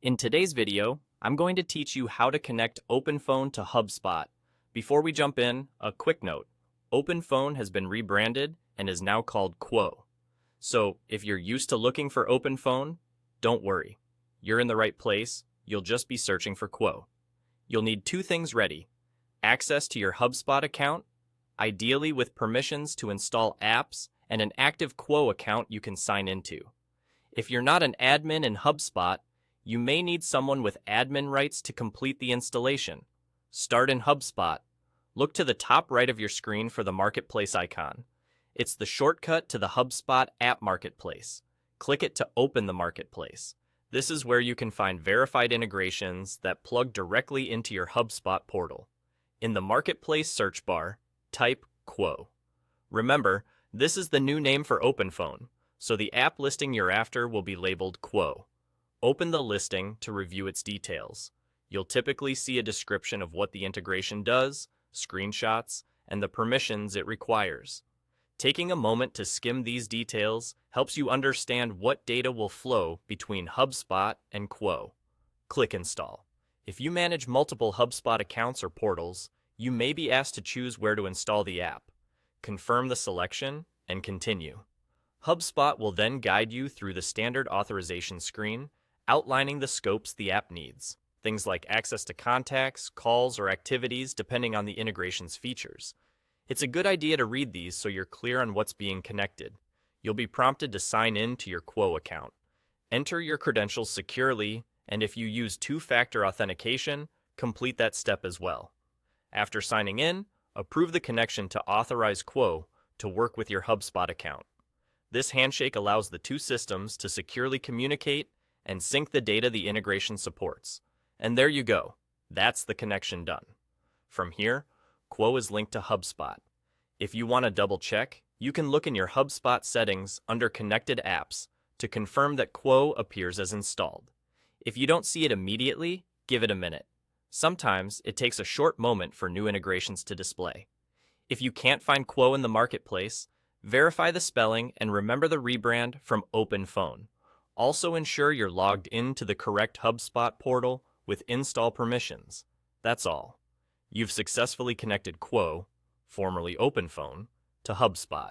In today's video, I'm going to teach you how to connect OpenPhone to HubSpot. Before we jump in, a quick note. OpenPhone has been rebranded and is now called Quo. So if you're used to looking for OpenPhone, don't worry. You're in the right place. You'll just be searching for Quo. You'll need two things ready: access to your HubSpot account, ideally with permissions to install apps, and an active Quo account you can sign into. If you're not an admin in HubSpot, you may need someone with admin rights to complete the installation. Start in HubSpot. Look to the top right of your screen for the Marketplace icon. It's the shortcut to the HubSpot app Marketplace. Click it to open the Marketplace. This is where you can find verified integrations that plug directly into your HubSpot portal. In the Marketplace search bar, type Quo. Remember, this is the new name for OpenPhone, so the app listing you're after will be labeled Quo. Open the listing to review its details. You'll typically see a description of what the integration does, screenshots, and the permissions it requires. Taking a moment to skim these details helps you understand what data will flow between HubSpot and Quo. Click Install. If you manage multiple HubSpot accounts or portals, you may be asked to choose where to install the app. Confirm the selection and continue. HubSpot will then guide you through the standard authorization screen, outlining the scopes the app needs, things like access to contacts, calls, or activities depending on the integration's features. It's a good idea to read these so you're clear on what's being connected. You'll be prompted to sign in to your Quo account. Enter your credentials securely, and if you use two-factor authentication, complete that step as well. After signing in, approve the connection to authorize Quo to work with your HubSpot account. This handshake allows the two systems to securely communicate and sync the data the integration supports. And there you go. That's the connection done. From here, Quo is linked to HubSpot. If you want to double check, you can look in your HubSpot settings under Connected Apps to confirm that Quo appears as installed. If you don't see it immediately, give it a minute. Sometimes it takes a short moment for new integrations to display. If you can't find Quo in the Marketplace, verify the spelling and remember the rebrand from OpenPhone. Also ensure you're logged into the correct HubSpot portal with install permissions. That's all. You've successfully connected Quo, formerly OpenPhone, to HubSpot.